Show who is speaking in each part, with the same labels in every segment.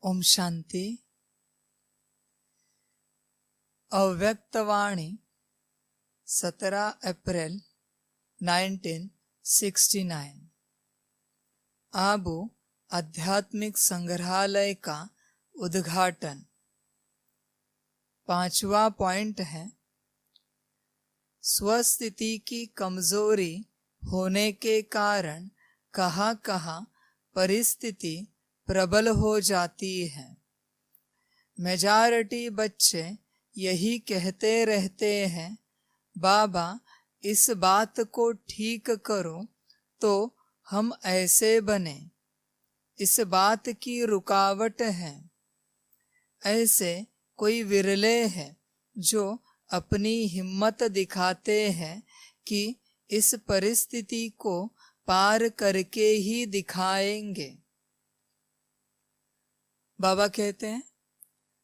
Speaker 1: ओम शांति। अव्यक्तवाणी 17 अप्रैल 1969। आबू आध्यात्मिक संग्रहालय का उद्घाटन। 5वां पॉइंट है, स्वस्थिति की कमजोरी होने के कारण कहाँ-कहाँ परिस्थिति प्रबल हो जाती है। मेजॉरिटी बच्चे यही कहते रहते हैं, बाबा इस बात को ठीक करो तो हम ऐसे बने, इस बात की रुकावट है। ऐसे कोई विरले हैं जो अपनी हिम्मत दिखाते हैं कि इस परिस्थिति को पार करके ही दिखाएंगे। बाबा कहते हैं,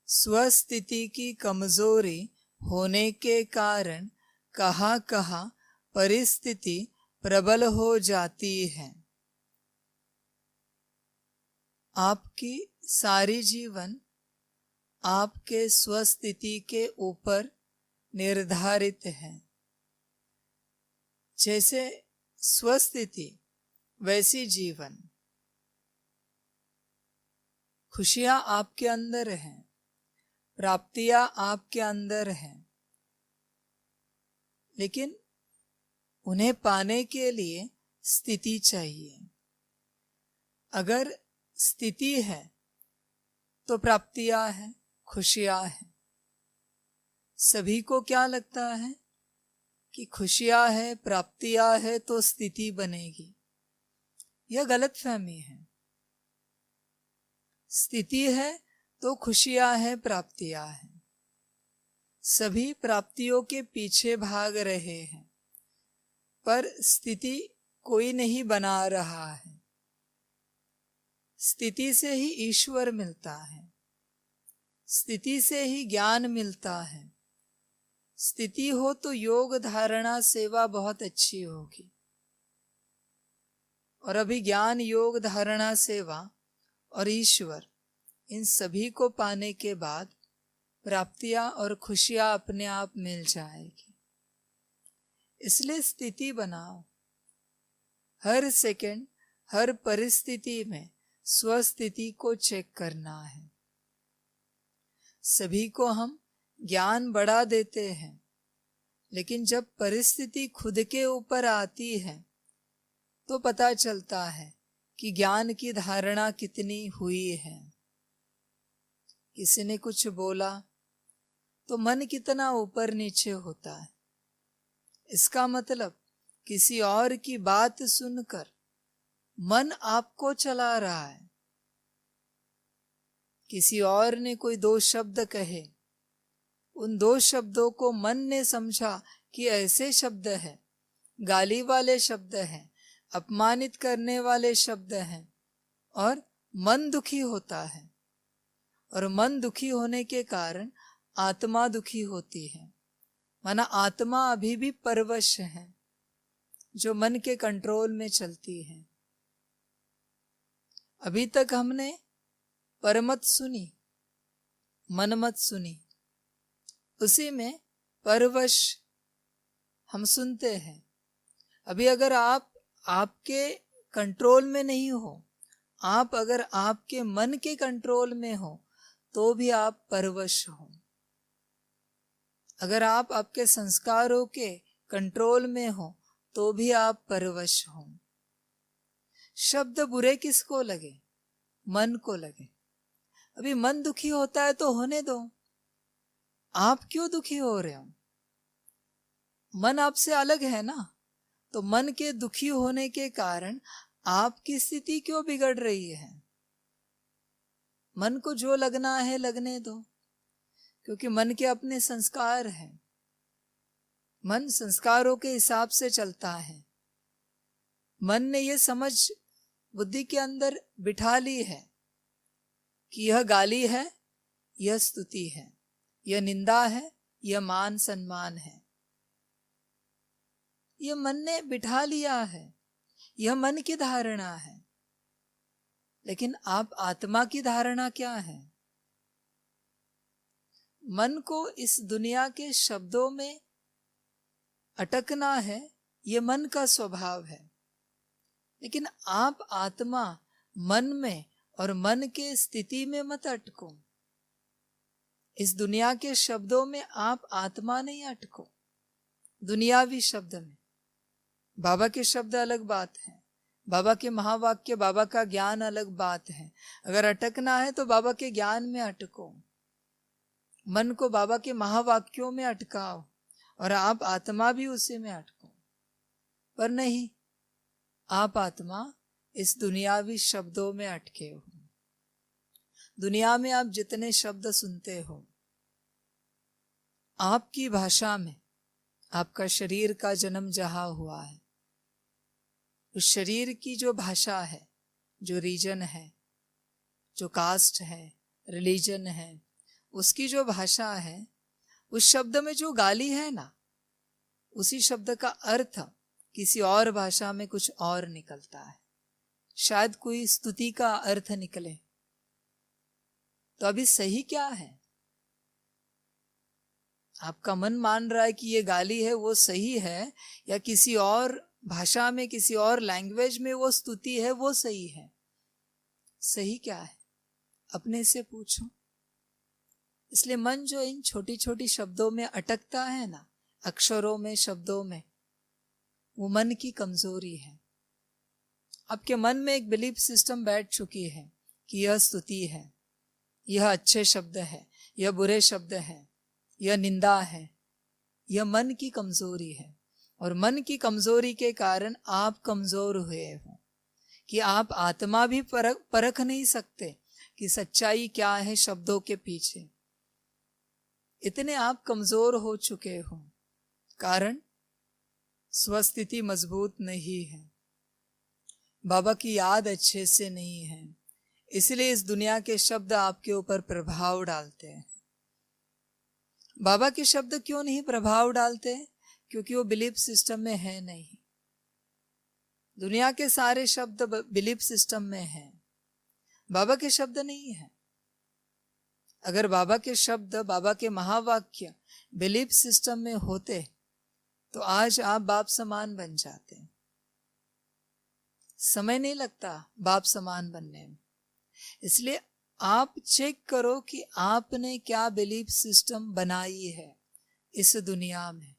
Speaker 1: स्वस्थिति की कमजोरी होने के कारण कहाँ-कहाँ परिस्थिति प्रबल हो जाती है। आपकी सारी जीवन आपके स्वस्थिति के ऊपर निर्धारित है। जैसे स्वस्थिति वैसी जीवन। खुशियां आपके अंदर हैं, प्राप्तियां आपके अंदर हैं, लेकिन उन्हें पाने के लिए स्थिति चाहिए। अगर स्थिति है तो प्राप्तियां हैं, खुशियां हैं। सभी को क्या लगता है कि खुशियां है, प्राप्तियां है तो स्थिति बनेगी। यह गलतफहमी है। स्थिति है तो खुशियां है, प्राप्तियां हैं। सभी प्राप्तियों के पीछे भाग रहे हैं, पर स्थिति कोई नहीं बना रहा है। स्थिति से ही ईश्वर मिलता है, स्थिति से ही ज्ञान मिलता है। स्थिति हो तो योग धारणा सेवा बहुत अच्छी होगी। और अभी ज्ञान, योग धारणा सेवा और ईश्वर, इन सभी को पाने के बाद प्राप्तियां और खुशियां अपने आप मिल जाएगी। इसलिए स्थिति बनाओ। हर सेकंड, हर परिस्थिति में स्वस्थिति को चेक करना है। सभी को हम ज्ञान बढ़ा देते हैं, लेकिन जब परिस्थिति खुद के ऊपर आती है तो पता चलता है कि ज्ञान की धारणा कितनी हुई है। किसी ने कुछ बोला तो मन कितना ऊपर नीचे होता है। इसका मतलब किसी और की बात सुनकर मन आपको चला रहा है। किसी और ने कोई 2 शब्द कहे, उन 2 शब्दों को मन ने समझा कि ऐसे शब्द हैं, गाली वाले शब्द हैं, अपमानित करने वाले शब्द हैं, और मन दुखी होता है। और मन दुखी होने के कारण आत्मा दुखी होती है। माना आत्मा अभी भी परवश है, जो मन के कंट्रोल में चलती है। अभी तक हमने परमत सुनी, मनमत सुनी, उसी में परवश हम सुनते हैं। अभी अगर आप आपके कंट्रोल में नहीं हो, आप अगर आपके मन के कंट्रोल में हो तो भी आप परवश हो। अगर आप आपके संस्कारों के कंट्रोल में हो तो भी आप परवश हो। शब्द बुरे किसको लगे? मन को लगे। अभी मन दुखी होता है तो होने दो। आप क्यों दुखी हो रहे हो? मन आपसे अलग है ना। तो मन के दुखी होने के कारण आपकी स्थिति क्यों बिगड़ रही है? मन को जो लगना है लगने दो, क्योंकि मन के अपने संस्कार हैं। मन संस्कारों के हिसाब से चलता है। मन ने ये समझ बुद्धि के अंदर बिठा ली है कि यह गाली है, यह स्तुति है, यह निंदा है, यह मान सम्मान है। यह मन ने बिठा लिया है, यह मन की धारणा है। लेकिन आप आत्मा की धारणा क्या है? मन को इस दुनिया के शब्दों में अटकना है, ये मन का स्वभाव है। लेकिन आप आत्मा मन में और मन के स्थिति में मत अटको। इस दुनिया के शब्दों में आप आत्मा नहीं अटको। दुनियावी शब्द में बाबा के शब्द अलग बात है, बाबा के महावाक्य, बाबा का ज्ञान अलग बात है। अगर अटकना है तो बाबा के ज्ञान में अटको, मन को बाबा के महावाक्यों में अटकाओ और आप आत्मा भी उसी में अटको। पर नहीं, आप आत्मा इस दुनियावी शब्दों में अटके हो। दुनिया में आप जितने शब्द सुनते हो, आपकी भाषा में आपका शरीर का जन्म जहाँ हुआ है, उस शरीर की जो भाषा है, जो रीजन है, जो कास्ट है, रिलीजन है, उसकी जो भाषा है, उस शब्द में जो गाली है ना, उसी शब्द का अर्थ किसी और भाषा में कुछ और निकलता है। शायद कोई स्तुति का अर्थ निकले। तो अभी सही क्या है? आपका मन मान रहा है कि ये गाली है, वो सही है, या किसी और भाषा में, किसी और लैंग्वेज में वो स्तुति है, वो सही है? सही क्या है? अपने से पूछो। इसलिए मन जो इन छोटी छोटी शब्दों में अटकता है ना, अक्षरों में, शब्दों में, वो मन की कमजोरी है। आपके मन में एक बिलीफ सिस्टम बैठ चुकी है कि यह स्तुति है, यह अच्छे शब्द है, यह बुरे शब्द है, यह निंदा है। यह मन की कमजोरी है, और मन की कमजोरी के कारण आप कमजोर हुए हो कि आप आत्मा भी परख नहीं सकते कि सच्चाई क्या है शब्दों के पीछे। इतने आप कमजोर हो चुके हो, कारण स्वस्थिति मजबूत नहीं है, बाबा की याद अच्छे से नहीं है, इसलिए इस दुनिया के शब्द आपके ऊपर प्रभाव डालते हैं। बाबा के शब्द क्यों नहीं प्रभाव डालते? क्योंकि वो बिलीफ सिस्टम में है नहीं। दुनिया के सारे शब्द बिलीफ सिस्टम में हैं, बाबा के शब्द नहीं है। अगर बाबा के शब्द, बाबा के महावाक्य बिलीफ सिस्टम में होते तो आज आप बाप समान बन जाते। समय नहीं लगता बाप समान बनने में। इसलिए आप चेक करो कि आपने क्या बिलीफ सिस्टम बनाई है इस दुनिया में,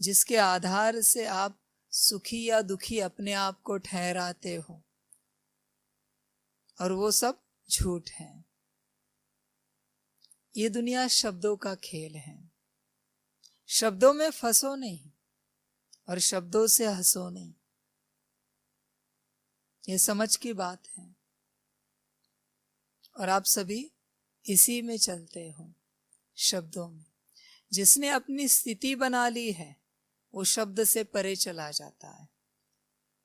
Speaker 1: जिसके आधार से आप सुखी या दुखी अपने आप को ठहराते हो, और वो सब झूठ है। ये दुनिया शब्दों का खेल है। शब्दों में फंसो नहीं और शब्दों से हंसो नहीं। ये समझ की बात है, और आप सभी इसी में चलते हो, शब्दों में। जिसने अपनी स्थिति बना ली है वो शब्द से परे चला जाता है,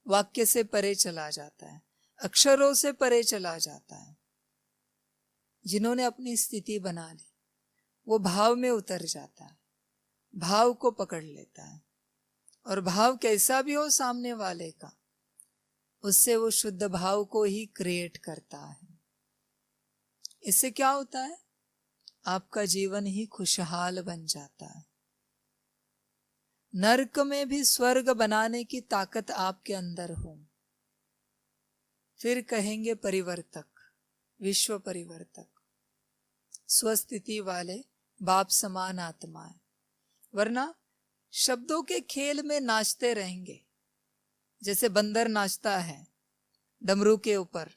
Speaker 1: वाक्य से परे चला जाता है, अक्षरों से परे चला जाता है। जिन्होंने अपनी स्थिति बना ली वो भाव में उतर जाता है, भाव को पकड़ लेता है, और भाव कैसा भी हो सामने वाले का, उससे वो शुद्ध भाव को ही क्रिएट करता है। इससे क्या होता है? आपका जीवन ही खुशहाल बन जाता है। नरक में भी स्वर्ग बनाने की ताकत आपके अंदर हो। फिर कहेंगे परिवर्तक, विश्व परिवर्तक, स्वस्थिति वाले बाप समान आत्माएं। वरना शब्दों के खेल में नाचते रहेंगे, जैसे बंदर नाचता है डमरू के ऊपर।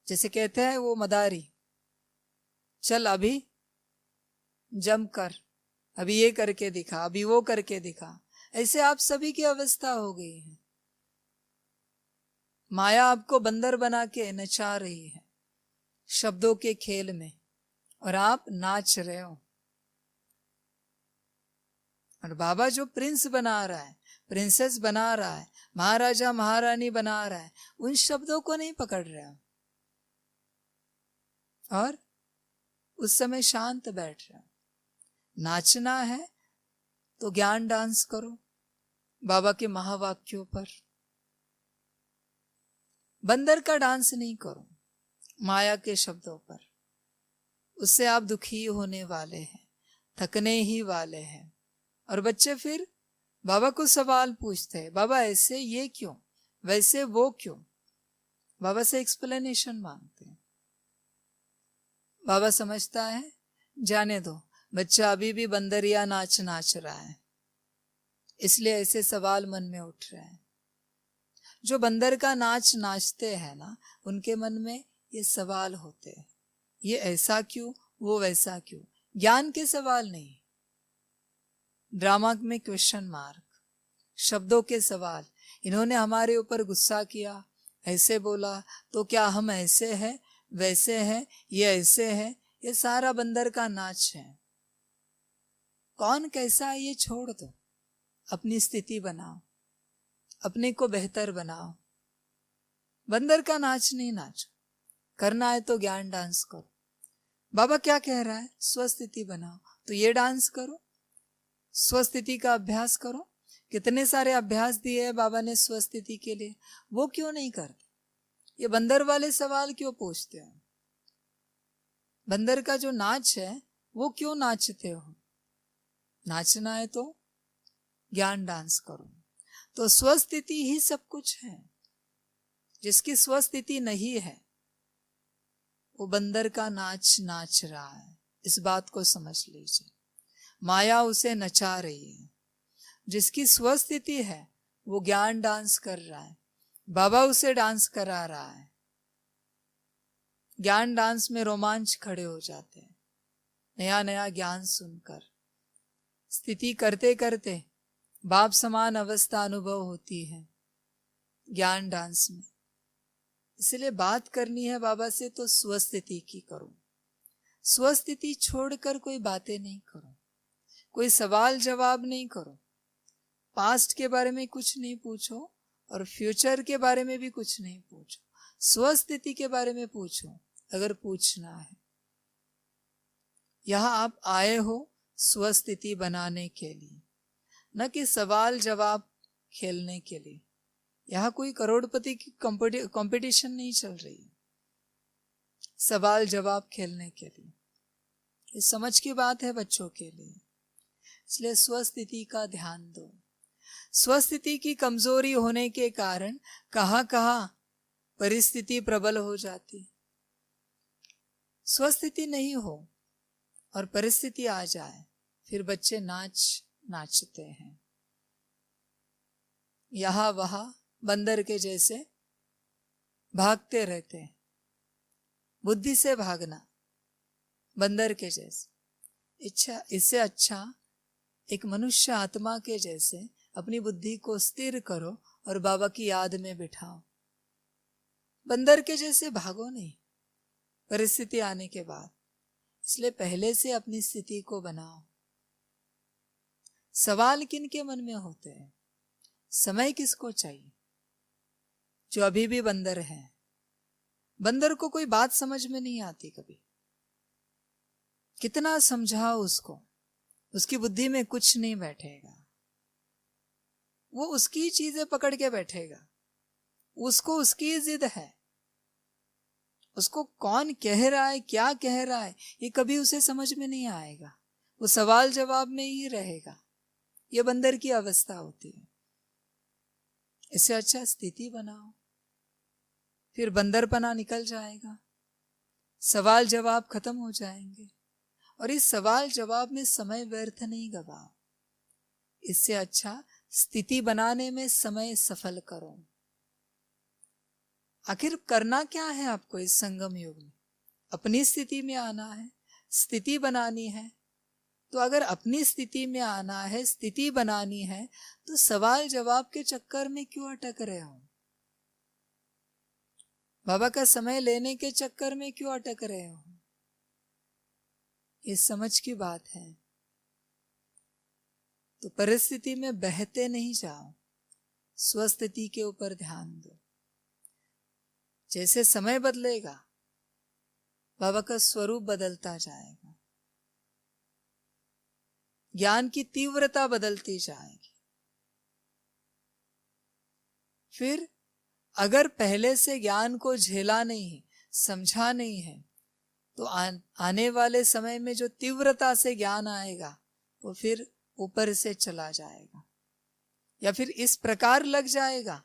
Speaker 1: जैसे कहते हैं वो मदारी, चल अभी जम कर, अभी ये करके दिखा, अभी वो करके दिखा। ऐसे आप सभी की अवस्था हो गई है। माया आपको बंदर बना के नचा रही है शब्दों के खेल में, और आप नाच रहे हो। और बाबा जो प्रिंस बना रहा है, प्रिंसेस बना रहा है, महाराजा महारानी बना रहा है, उन शब्दों को नहीं पकड़ रहे हो, और उस समय शांत बैठ रहे हो। नाचना है तो ज्ञान डांस करो बाबा के महावाक्यों पर। बंदर का डांस नहीं करो माया के शब्दों पर, उससे आप दुखी होने वाले हैं, थकने ही वाले हैं। और बच्चे फिर बाबा को सवाल पूछते हैं, बाबा ऐसे ये क्यों, वैसे वो क्यों। बाबा से एक्सप्लेनेशन मांगते हैं। बाबा समझता है जाने दो, बच्चा अभी भी बंदरिया नाच नाच रहा है, इसलिए ऐसे सवाल मन में उठ रहे हैं। जो बंदर का नाच नाचते हैं ना, उनके मन में ये सवाल होते हैं, ये ऐसा क्यों, वो वैसा क्यों। ज्ञान के सवाल नहीं, ड्रामा में क्वेश्चन मार्क, शब्दों के सवाल। इन्होंने हमारे ऊपर गुस्सा किया, ऐसे बोला, तो क्या हम ऐसे हैं, वैसे हैं, ये ऐसे हैं। ये सारा बंदर का नाच है। कौन कैसा है ये छोड़ दो, अपनी स्थिति बनाओ, अपने को बेहतर बनाओ। बंदर का नाच नहीं नाचो, करना है तो ज्ञान डांस करो। बाबा क्या कह रहा है, स्वस्थिति बनाओ, तो ये डांस करो, स्वस्थिति का अभ्यास करो। कितने सारे अभ्यास दिए हैं बाबा ने स्वस्थिति के लिए, वो क्यों नहीं करते। ये बंदर वाले सवाल क्यों पूछते हो, बंदर का जो नाच है वो क्यों नाचते हो। नाचना है तो ज्ञान डांस करो। तो स्वस्थिति ही सब कुछ है। जिसकी स्वस्थिति नहीं है वो बंदर का नाच नाच रहा है, इस बात को समझ लीजिए। माया उसे नचा रही है। जिसकी स्वस्थिति है वो ज्ञान डांस कर रहा है, बाबा उसे डांस करा रहा है। ज्ञान डांस में रोमांच खड़े हो जाते हैं, नया नया ज्ञान सुनकर। स्थिति करते करते बाप समान अवस्था अनुभव होती है ज्ञान डांस में। इसलिए बात करनी है बाबा से तो स्वस्थिति की करो। स्वस्थिति छोड़कर कोई बातें नहीं करो, कोई सवाल जवाब नहीं करो। पास्ट के बारे में कुछ नहीं पूछो और फ्यूचर के बारे में भी कुछ नहीं पूछो। स्वस्थिति के बारे में पूछो अगर पूछना है। यहां आप आए हो स्वस्थिति बनाने के लिए, न कि सवाल जवाब खेलने के लिए। यहां कोई करोड़पति की कंपटीशन नहीं चल रही है सवाल जवाब खेलने के लिए। ये समझ की बात है बच्चों के लिए। इसलिए स्वस्थिति का ध्यान दो। स्वस्थिति की कमजोरी होने के कारण कहां कहां परिस्थिति प्रबल हो जाती। स्वस्थिति नहीं हो और परिस्थिति आ जाए, फिर बच्चे नाचते हैं, यहां वहां बंदर के जैसे भागते रहते हैं। बुद्धि से भागना बंदर के जैसे, इससे अच्छा एक मनुष्य आत्मा के जैसे अपनी बुद्धि को स्थिर करो और बाबा की याद में बिठाओ। बंदर के जैसे भागो नहीं परिस्थिति आने के बाद। इसलिए पहले से अपनी स्थिति को बनाओ। सवाल किन के मन में होते हैं, समय किसको चाहिए। जो अभी भी बंदर है, बंदर को कोई बात समझ में नहीं आती कभी। कितना समझाओ उसको, उसकी बुद्धि में कुछ नहीं बैठेगा। वो उसकी चीजें पकड़ के बैठेगा, उसको उसकी जिद है। उसको कौन कह रहा है, क्या कह रहा है, ये कभी उसे समझ में नहीं आएगा। वो सवाल जवाब में ही रहेगा। ये बंदर की अवस्था होती है। इससे अच्छा स्थिति बनाओ, फिर बंदरपना निकल जाएगा, सवाल जवाब खत्म हो जाएंगे। और इस सवाल जवाब में समय व्यर्थ नहीं गवाओ। इससे अच्छा स्थिति बनाने में समय सफल करो। आखिर करना क्या है आपको इस संगम युग में, अपनी स्थिति में आना है, स्थिति बनानी है। तो अगर अपनी स्थिति में आना है, स्थिति बनानी है, तो सवाल जवाब के चक्कर में क्यों अटक रहे हो। बाबा का समय लेने के चक्कर में क्यों अटक रहे हो। ये समझ की बात है। तो परिस्थिति में बहते नहीं जाओ, स्वस्थिति के ऊपर ध्यान दो। जैसे समय बदलेगा बाबा का स्वरूप बदलता जाएगा, ज्ञान की तीव्रता बदलती जाएगी। फिर अगर पहले से ज्ञान को झेला नहीं है, समझा नहीं है, तो आने वाले समय में जो तीव्रता से ज्ञान आएगा वो फिर ऊपर से चला जाएगा, या फिर इस प्रकार लग जाएगा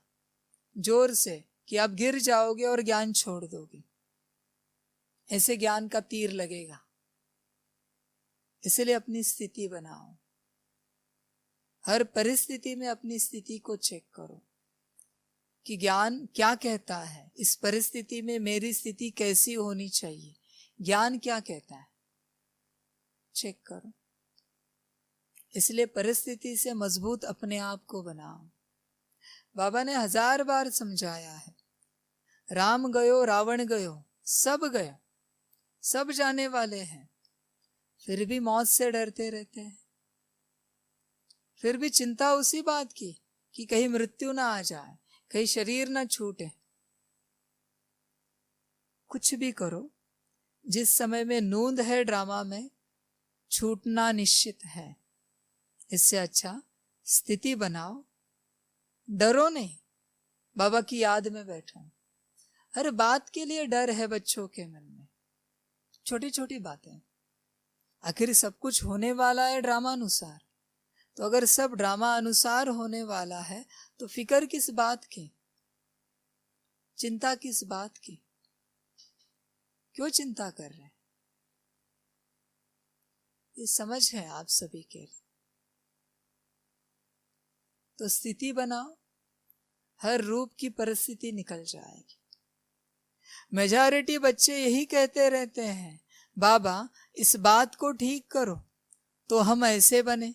Speaker 1: जोर से कि आप गिर जाओगे और ज्ञान छोड़ दोगे। ऐसे ज्ञान का तीर लगेगा। इसलिए अपनी स्थिति बनाओ, हर परिस्थिति में अपनी स्थिति को चेक करो कि ज्ञान क्या कहता है, इस परिस्थिति में मेरी स्थिति कैसी होनी चाहिए, ज्ञान क्या कहता है, चेक करो। इसलिए परिस्थिति से मजबूत अपने आप को बनाओ। बाबा ने 1000 बार समझाया है, राम गयो रावण गयो, सब गयो, सब जाने वाले हैं, फिर भी मौत से डरते रहते हैं, फिर भी चिंता उसी बात की कि कहीं मृत्यु ना आ जाए, कहीं शरीर ना छूटे। कुछ भी करो, जिस समय में नूंद है ड्रामा में, छूटना निश्चित है। इससे अच्छा स्थिति बनाओ, डरो नहीं, बाबा की याद में बैठो। हर बात के लिए डर है बच्चों के मन में, छोटी छोटी बातें। आखिर सब कुछ होने वाला है ड्रामा अनुसार, तो अगर सब ड्रामा अनुसार होने वाला है तो फिक्र किस बात की, चिंता किस बात की, क्यों चिंता कर रहे हैं? ये समझ है आप सभी के लिए। तो स्थिति बनाओ, हर रूप की परिस्थिति निकल जाएगी। मेजॉरिटी बच्चे यही कहते रहते हैं, बाबा इस बात को ठीक करो तो हम ऐसे बने,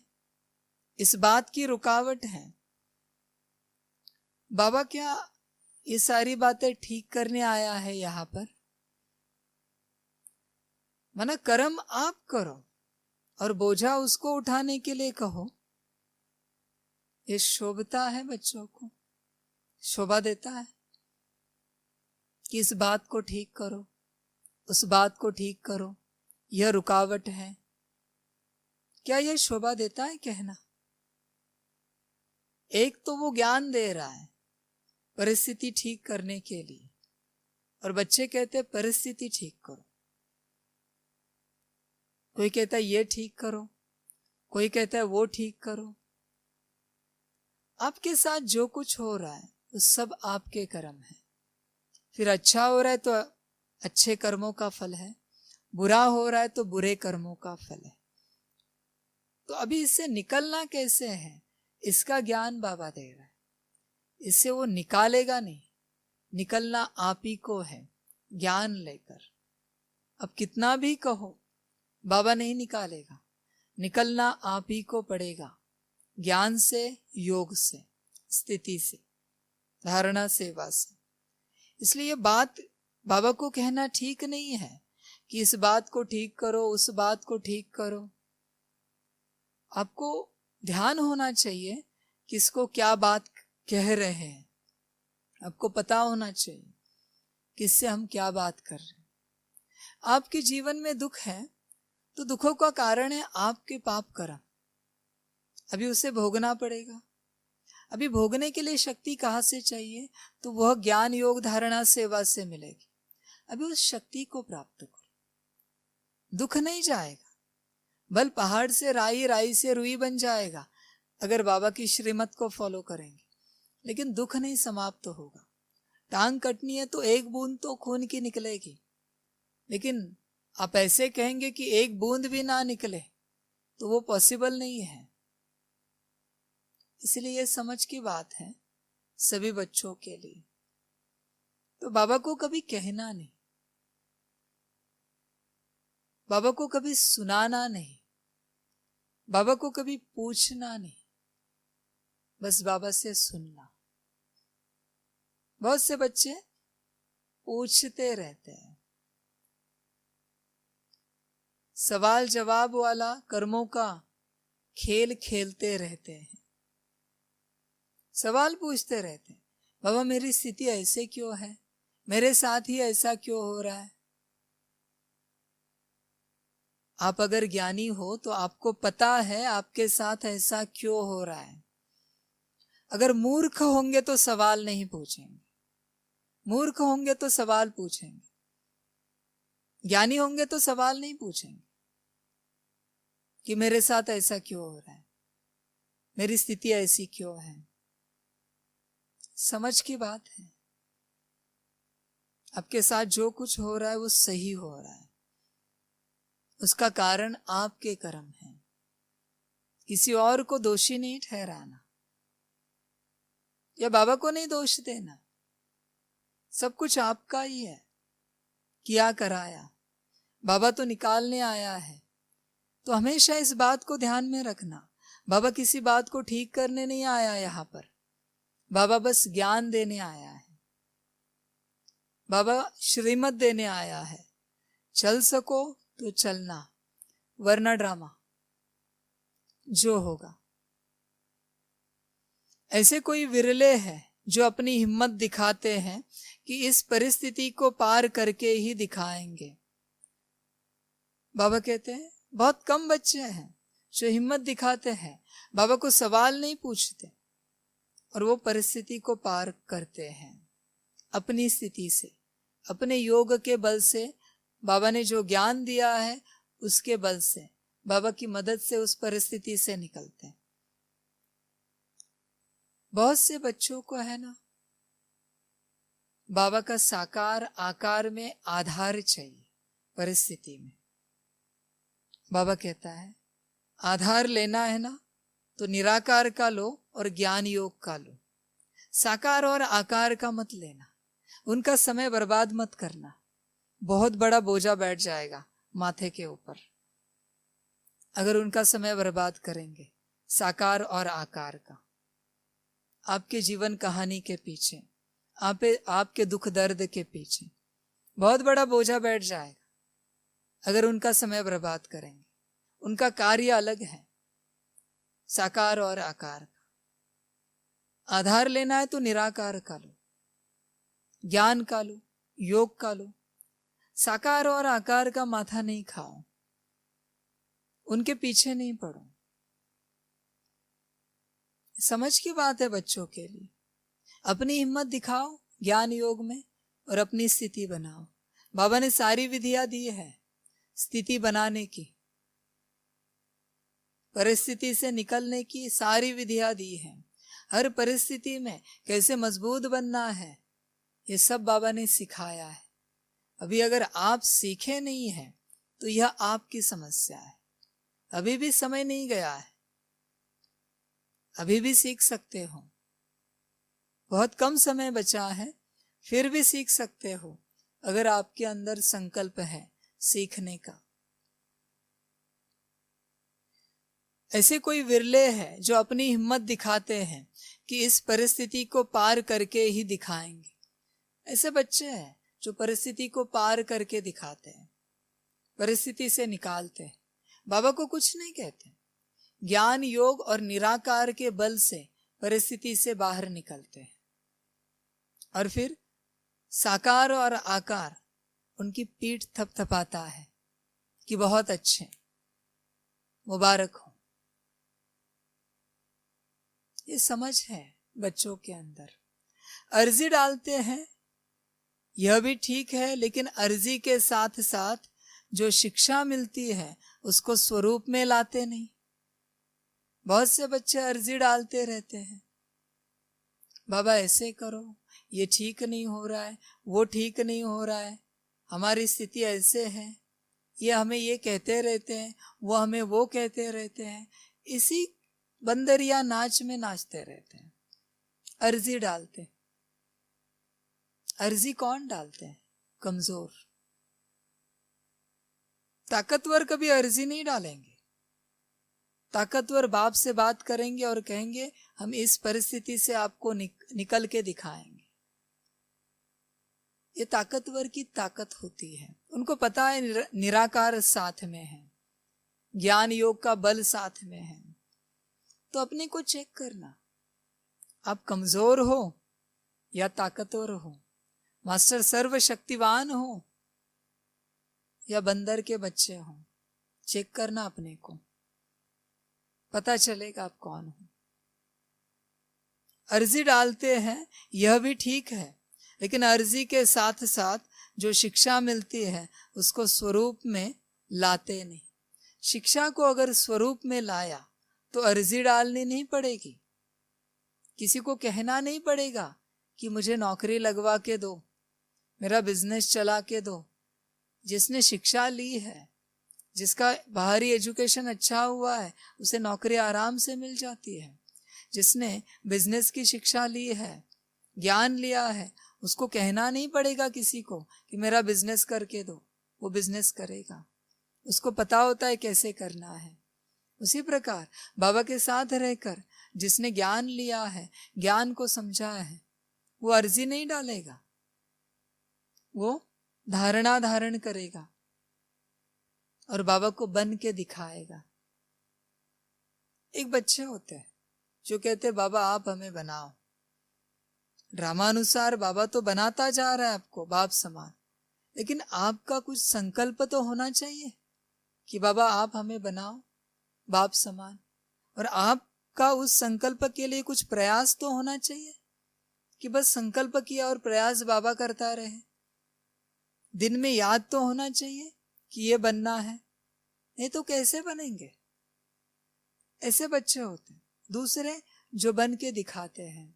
Speaker 1: इस बात की रुकावट है। बाबा क्या ये सारी बातें ठीक करने आया है यहाँ पर? माना कर्म आप करो और बोझा उसको उठाने के लिए कहो, ये शोभता है बच्चों को? शोभा देता है कि इस बात को ठीक करो, उस बात को ठीक करो, यह रुकावट है? क्या यह शोभा देता है कहना? एक तो वो ज्ञान दे रहा है परिस्थिति ठीक करने के लिए, और बच्चे कहते हैं परिस्थिति ठीक करो। कोई कहता है ये ठीक करो, कोई कहता है वो ठीक करो। आपके साथ जो कुछ हो रहा है वो सब आपके कर्म है। फिर अच्छा हो रहा है तो अच्छे कर्मों का फल है, बुरा हो रहा है तो बुरे कर्मों का फल है। तो अभी इससे निकलना कैसे है, इसका ज्ञान बाबा दे रहा है। इससे वो निकालेगा नहीं, निकलना आप ही को है ज्ञान लेकर। अब कितना भी कहो बाबा नहीं निकालेगा, निकलना आप ही को पड़ेगा, ज्ञान से, योग से, स्थिति से, धारणा सेवा से। इसलिए ये बात बाबा को कहना ठीक नहीं है कि इस बात को ठीक करो, उस बात को ठीक करो। आपको ध्यान होना चाहिए किसको क्या बात कह रहे हैं, आपको पता होना चाहिए किससे हम क्या बात कर रहे हैं। आपके जीवन में दुख है तो दुखों का कारण है आपके पाप कर्म, अभी उसे भोगना पड़ेगा। अभी भोगने के लिए शक्ति कहाँ से चाहिए? तो वह ज्ञान योग धारणा सेवा से मिलेगी। अभी उस शक्ति को प्राप्त करो, दुख नहीं जाएगा। बल पहाड़ से राई, राई से रुई बन जाएगा अगर बाबा की श्रीमत को फॉलो करेंगे, लेकिन दुख नहीं समाप्त होगा। टांग कटनी है तो एक बूंद तो खून की निकलेगी, लेकिन आप ऐसे कहेंगे कि एक बूंद भी ना निकले तो वो पॉसिबल नहीं है। इसलिए ये समझ की बात है सभी बच्चों के लिए। तो बाबा को कभी कहना नहीं, बाबा को कभी सुनाना नहीं, बाबा को कभी पूछना नहीं, बस बाबा से सुनना। बहुत से बच्चे पूछते रहते हैं, सवाल जवाब वाला कर्मों का खेल खेलते रहते हैं, सवाल पूछते रहते हैं, बाबा मेरी स्थिति ऐसे क्यों है, मेरे साथ ही ऐसा क्यों हो रहा है? आप अगर ज्ञानी हो तो आपको पता है आपके साथ ऐसा क्यों हो रहा है। अगर मूर्ख होंगे तो सवाल नहीं पूछेंगे। मूर्ख होंगे तो सवाल पूछेंगे, ज्ञानी होंगे तो सवाल नहीं पूछेंगे कि मेरे साथ ऐसा क्यों हो रहा है, मेरी स्थिति ऐसी क्यों है। समझ की बात है, आपके साथ जो कुछ हो रहा है वो सही हो रहा है, उसका कारण आपके कर्म है। किसी और को दोषी नहीं ठहराना या बाबा को नहीं दोष देना, सब कुछ आपका ही है, किया कराया। बाबा तो निकालने आया है, तो हमेशा इस बात को ध्यान में रखना, बाबा किसी बात को ठीक करने नहीं आया यहाँ पर, बाबा बस ज्ञान देने आया है, बाबा श्रीमत देने आया है। चल सको तो चलना, वरना ड्रामा जो होगा। ऐसे कोई विरले हैं जो अपनी हिम्मत दिखाते हैं कि इस परिस्थिति को पार करके ही दिखाएंगे। बाबा कहते हैं बहुत कम बच्चे हैं जो हिम्मत दिखाते हैं, बाबा को सवाल नहीं पूछते और वो परिस्थिति को पार करते हैं अपनी स्थिति से, अपने योग के बल से, बाबा ने जो ज्ञान दिया है उसके बल से, बाबा की मदद से उस परिस्थिति से निकलते हैं। बहुत से बच्चों को है ना, बाबा का साकार आकार में आधार चाहिए परिस्थिति में। बाबा कहता है आधार लेना है ना तो निराकार का लो और ज्ञान योग का लो, साकार और आकार का मत लेना, उनका समय बर्बाद मत करना, बहुत बड़ा बोझा बैठ जाएगा माथे के ऊपर अगर उनका समय बर्बाद करेंगे। साकार और आकार का, आपके जीवन कहानी के पीछे, आपके दुख दर्द के पीछे बहुत बड़ा बोझा बैठ जाएगा अगर उनका समय बर्बाद करेंगे। उनका कार्य अलग है, साकार और आकार का। आधार लेना है तो निराकार का लो, ज्ञान का लो, योग का लो, साकार और आकार का माथा नहीं खाओ, उनके पीछे नहीं पड़ो। समझ की बात है बच्चों के लिए। अपनी हिम्मत दिखाओ ज्ञान योग में और अपनी स्थिति बनाओ। बाबा ने सारी विधियां दी है स्थिति बनाने की, परिस्थिति से निकलने की सारी विधियां दी है। हर परिस्थिति में कैसे मजबूत बनना है ये सब बाबा ने सिखाया है। अभी अगर आप सीखे नहीं हैं तो यह आपकी समस्या है। अभी भी समय नहीं गया है, अभी भी सीख सकते हो, बहुत कम समय बचा है, फिर भी सीख सकते हो अगर आपके अंदर संकल्प है सीखने का। ऐसे कोई विरले हैं जो अपनी हिम्मत दिखाते हैं कि इस परिस्थिति को पार करके ही दिखाएंगे। ऐसे बच्चे हैं जो परिस्थिति को पार करके दिखाते हैं, परिस्थिति से निकालते हैं, बाबा को कुछ नहीं कहते, ज्ञान योग और निराकार के बल से परिस्थिति से बाहर निकलते हैं और फिर साकार और आकार उनकी पीठ थपथपाता है कि बहुत अच्छे, मुबारक हो। ये समझ है बच्चों के अंदर। अर्जी डालते हैं यह भी ठीक है, लेकिन अर्जी के साथ साथ जो शिक्षा मिलती है उसको स्वरूप में लाते नहीं। बहुत से बच्चे अर्जी डालते रहते हैं, बाबा ऐसे करो, ये ठीक नहीं हो रहा है, वो ठीक नहीं हो रहा है, हमारी स्थिति ऐसे है, ये हमें ये कहते रहते हैं, वो हमें वो कहते रहते हैं। इसी बंदरिया नाच में नाचते रहते हैं, अर्जी डालते। अर्जी कौन डालते हैं? कमजोर। ताकतवर कभी अर्जी नहीं डालेंगे। ताकतवर बाप से बात करेंगे और कहेंगे हम इस परिस्थिति से आपको निकल के दिखाएंगे। ये ताकतवर की ताकत होती है, उनको पता है निराकार साथ में है, ज्ञान योग का बल साथ में है। तो अपने को चेक करना, आप कमजोर हो या ताकतवर हो, मास्टर सर्वशक्तिवान हो या बंदर के बच्चे हो। चेक करना अपने को, पता चलेगा आप कौन हो। अर्जी डालते हैं यह भी ठीक है, लेकिन अर्जी के साथ साथ जो शिक्षा मिलती है उसको स्वरूप में लाते नहीं। शिक्षा को अगर स्वरूप में लाया तो अर्जी डालनी नहीं पड़ेगी, किसी को कहना नहीं पड़ेगा कि मुझे नौकरी लगवा के दो, मेरा बिजनेस चला के दो। जिसने शिक्षा ली है, जिसका बाहरी एजुकेशन अच्छा हुआ है, उसे नौकरी आराम से मिल जाती है। जिसने बिजनेस की शिक्षा ली है, ज्ञान लिया है, उसको कहना नहीं पड़ेगा किसी को कि मेरा बिजनेस करके दो, वो बिजनेस करेगा, उसको पता होता है कैसे करना है। उसी प्रकार बाबा के साथ रहकर जिसने ज्ञान लिया है, ज्ञान को समझा है, वो अर्जी नहीं डालेगा, वो धारणा धारण करेगा और बाबा को बन के दिखाएगा। एक बच्चे होते हैं जो कहते बाबा आप हमें बनाओ। ड्रामानुसार बाबा तो बनाता जा रहा है आपको बाप समान, लेकिन आपका कुछ संकल्प तो होना चाहिए कि बाबा आप हमें बनाओ बाप समान, और आपका उस संकल्प के लिए कुछ प्रयास तो होना चाहिए कि बस संकल्प किया और प्रयास बाबा करता रहे। दिन में याद तो होना चाहिए कि ये बनना है, नहीं तो कैसे बनेंगे। ऐसे बच्चे होते हैं। दूसरे जो बन के दिखाते हैं।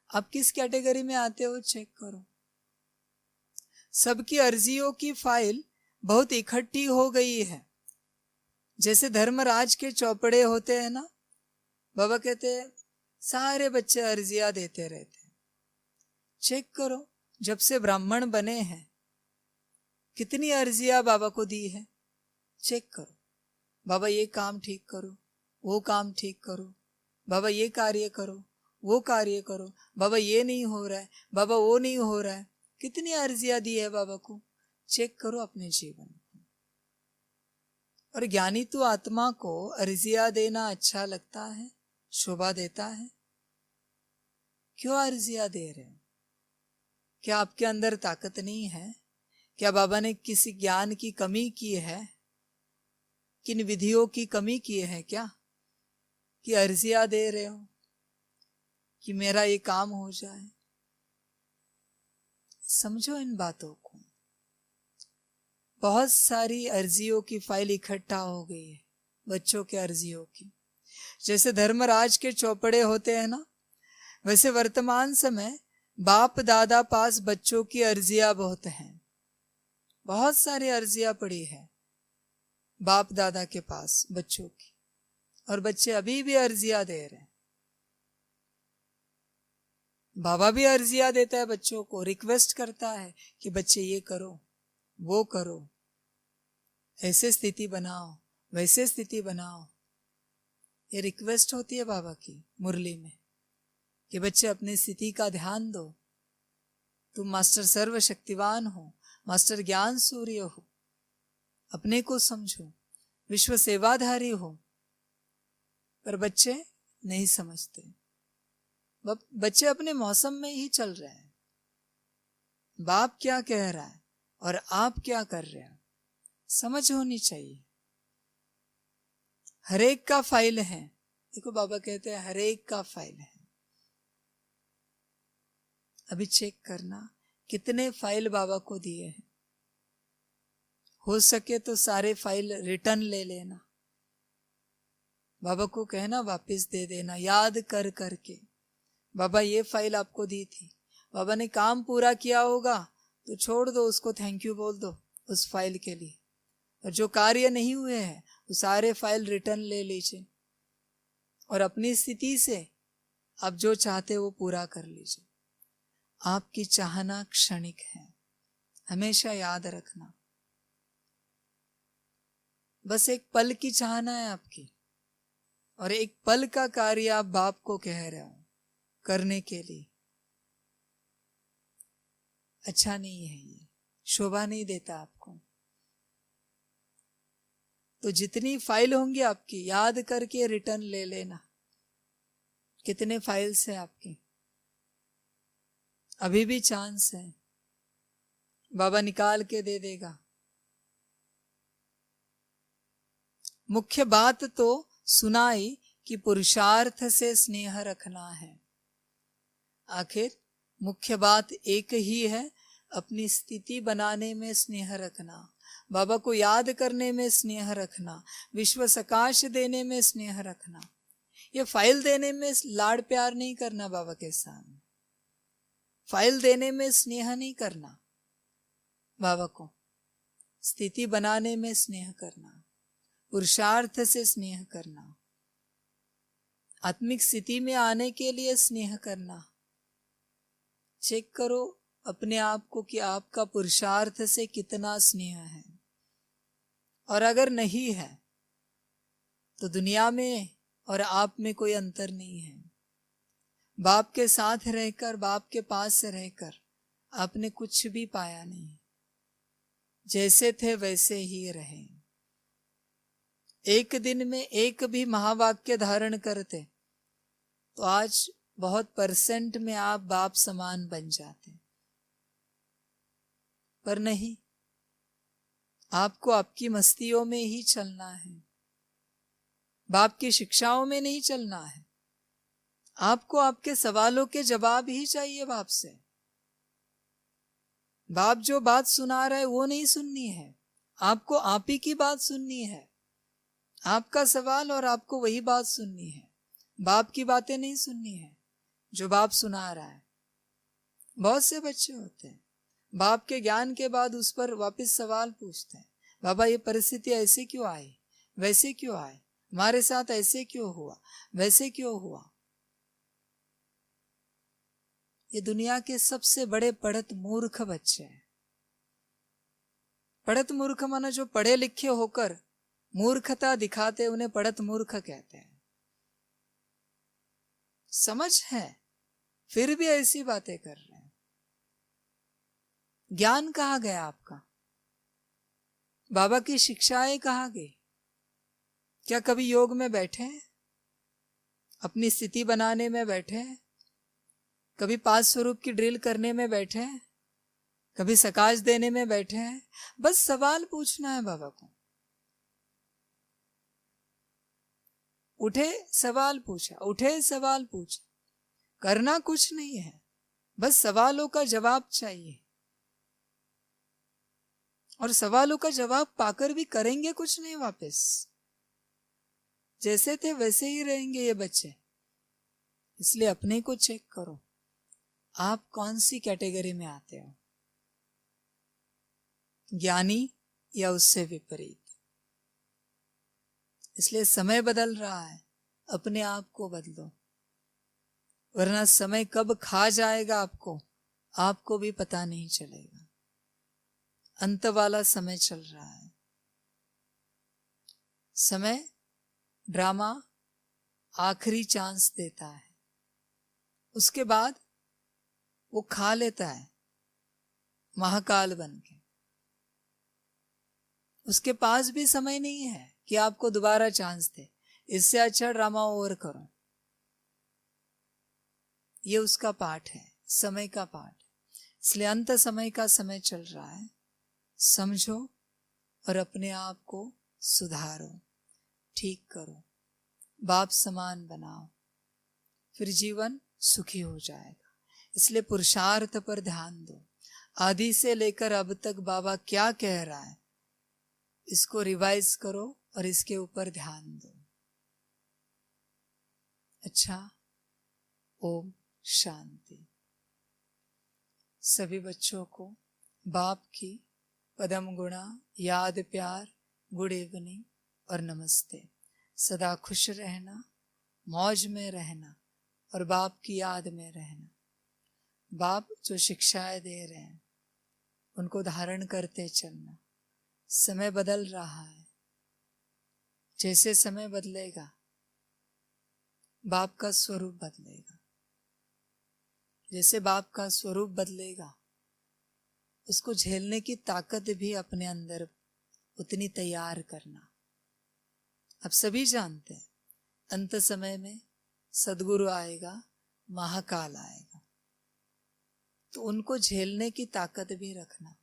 Speaker 1: आप किस कैटेगरी में आते हो चेक करो। सबकी अर्जियों की फाइल बहुत इकट्ठी हो गई है। जैसे धर्मराज के चौपड़े होते हैं ना, बाबा कहते हैं सारे बच्चे अर्जियां देते रहते हैं। चेक करो जब से ब्राह्मण बने हैं कितनी अर्जियां बाबा को दी है। चेक करो, बाबा ये काम ठीक करो, वो काम ठीक करो, बाबा ये कार्य करो, वो कार्य करो, बाबा ये नहीं हो रहा है, बाबा वो नहीं हो रहा है। कितनी अर्जियां दी है बाबा को। चेक करो अपने जीवन को। और ज्ञानी तो आत्मा को अर्जियां देना अच्छा लगता है, शोभा देता है। क्यों अर्जियां दे रहे हो? क्या आपके अंदर ताकत नहीं है? क्या बाबा ने किसी ज्ञान की कमी की है? किन विधियों की कमी की है क्या कि अर्जियां दे रहे हो कि मेरा ये काम हो जाए? समझो इन बातों को। बहुत सारी अर्जियों की फाइल इकट्ठा हो गई है, बच्चों के अर्जियों की। जैसे धर्मराज के चौपड़े होते हैं ना, वैसे वर्तमान समय बाप दादा पास बच्चों की अर्जियां बहुत हैं। बहुत सारी अर्जियां पड़ी है बाप दादा के पास बच्चों की, और बच्चे अभी भी अर्जियां दे रहे हैं। बाबा भी अर्जियां देता है बच्चों को, रिक्वेस्ट करता है कि बच्चे ये करो, वो करो, ऐसे स्थिति बनाओ, वैसे स्थिति बनाओ। ये रिक्वेस्ट होती है बाबा की मुरली में कि बच्चे अपनी स्थिति का ध्यान दो। तुम मास्टर सर्वशक्तिवान हो, मास्टर ज्ञान सूर्य हो, अपने को समझो, विश्व सेवाधारी हो। पर बच्चे नहीं समझते। बच्चे अपने मौसम में ही चल रहे हैं। बाप क्या कह रहा है और आप क्या कर रहे हो, समझ होनी चाहिए। हरेक का फाइल है। देखो बाबा कहते हैं हरेक का फाइल है। अभी चेक करना कितने फाइल बाबा को दिए हैं। हो सके तो सारे फाइल रिटर्न ले लेना, बाबा को कहना वापस दे देना, याद कर करके बाबा ये फाइल आपको दी थी, बाबा ने काम पूरा किया होगा तो छोड़ दो उसको, थैंक यू बोल दो उस फाइल के लिए। और जो कार्य नहीं हुए हैं वो सारे फाइल रिटर्न ले लीजिए और अपनी स्थिति से आप जो चाहते वो पूरा कर लीजिए। आपकी चाहना क्षणिक है, हमेशा याद रखना। बस एक पल की चाहना है आपकी, और एक पल का कार्य आप बाप को कह रहे हो करने के लिए। अच्छा नहीं है, ये शोभा नहीं देता आपको। तो जितनी फाइल होंगी आपकी याद करके रिटर्न ले लेना। कितने फाइल्स हैं आपके? अभी भी चांस है, बाबा निकाल के दे देगा। मुख्य बात तो सुनाई कि पुरुषार्थ से स्नेह रखना है। आखिर मुख्य बात एक ही है, अपनी स्थिति बनाने में स्नेह रखना, बाबा को याद करने में स्नेह रखना, विश्व सकाश देने में स्नेह रखना। ये फाइल देने में लाड़ प्यार नहीं करना, बाबा के सामने फाइल देने में स्नेह नहीं करना, बाबा को स्थिति बनाने में स्नेह करना, पुरुषार्थ से स्नेह करना, आत्मिक स्थिति में आने के लिए स्नेह करना। चेक करो अपने आप को कि आपका पुरुषार्थ से कितना स्नेह है, और अगर नहीं है तो दुनिया में और आप में कोई अंतर नहीं है। बाप के साथ रहकर, बाप के पास से रहकर आपने कुछ भी पाया नहीं, जैसे थे वैसे ही रहे। एक दिन में एक भी महावाक्य धारण करते तो आज बहुत परसेंट में आप बाप समान बन जाते, पर नहीं, आपको आपकी मस्तियों में ही चलना है, बाप की शिक्षाओं में नहीं चलना है। आपको आपके सवालों के जवाब ही चाहिए बाप से। बाप जो बात सुना रहा है वो नहीं सुननी है, आपको आप ही की बात सुननी है। आपका सवाल और आपको वही बात सुननी है, बाप की बातें नहीं सुननी है जो बाप सुना रहा है। बहुत से बच्चे होते हैं बाप के ज्ञान के बाद उस पर वापस सवाल पूछते हैं, बाबा ये परिस्थिति ऐसे क्यों आई, वैसे क्यों आए, हमारे साथ ऐसे क्यों हुआ, वैसे क्यों हुआ। ये दुनिया के सबसे बड़े पढ़त मूर्ख बच्चे हैं। पढ़त मूर्ख माना जो पढ़े लिखे होकर मूर्खता दिखाते, उन्हें पढ़त मूर्ख कहते हैं। समझ है फिर भी ऐसी बातें कर रहे हैं। ज्ञान कहाँ गया आपका, बाबा की शिक्षाएं कहाँ गई। क्या कभी योग में बैठे हैं, अपनी स्थिति बनाने में बैठे हैं, कभी 5 स्वरूप की ड्रिल करने में बैठे हैं, कभी सकाश देने में बैठे हैं। बस सवाल पूछना है बाबा को, उठे सवाल पूछा, उठे सवाल पूछा, करना कुछ नहीं है, बस सवालों का जवाब चाहिए। और सवालों का जवाब पाकर भी करेंगे कुछ नहीं, वापस जैसे थे वैसे ही रहेंगे ये बच्चे। इसलिए अपने को चेक करो, आप कौन सी कैटेगरी में आते हो, ज्ञानी या उससे विपरीत। इसलिए समय बदल रहा है, अपने आप को बदलो, वरना समय कब खा जाएगा आपको भी पता नहीं चलेगा। अंत वाला समय चल रहा है। समय ड्रामा आखिरी चांस देता है, उसके बाद वो खा लेता है महाकाल बन के। उसके पास भी समय नहीं है कि आपको दोबारा चांस दे, इससे अच्छा ड्रामा ओवर करो। ये उसका पाठ है, समय का पाठ। इसलिए अंत समय का समय चल रहा है, समझो और अपने आप को सुधारो, ठीक करो, बाप समान बनाओ, फिर जीवन सुखी हो जाएगा। इसलिए पुरुषार्थ पर ध्यान दो। आदि से लेकर अब तक बाबा क्या कह रहा है, इसको रिवाइज करो और इसके ऊपर ध्यान दो। अच्छा, ओम शांति। सभी बच्चों को बाप की पदम गुणा याद प्यार, गुड इवनिंग और नमस्ते। सदा खुश रहना, मौज में रहना और बाप की याद में रहना। बाप जो शिक्षाएं दे रहे हैं उनको धारण करते चलना। समय बदल रहा है, जैसे समय बदलेगा बाप का स्वरूप बदलेगा। जैसे बाप का स्वरूप बदलेगा, उसको झेलने की ताकत भी अपने अंदर उतनी तैयार करना। अब सभी जानते हैं अंत समय में सदगुरु आएगा, महाकाल आएगा, तो उनको झेलने की ताकत भी रखना,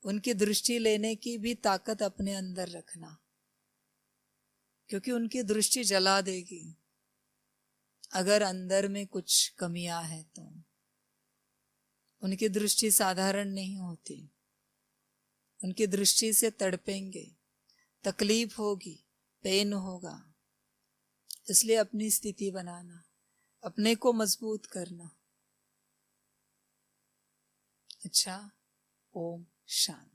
Speaker 1: उनकी दृष्टि लेने की भी ताकत अपने अंदर रखना, क्योंकि उनकी दृष्टि जला देगी अगर अंदर में कुछ कमियां हैं तो। उनकी दृष्टि साधारण नहीं होती, उनकी दृष्टि से तड़पेंगे, तकलीफ होगी, पेन होगा। इसलिए अपनी स्थिति बनाना, अपने को मजबूत करना। अच्छा, ओम शांति।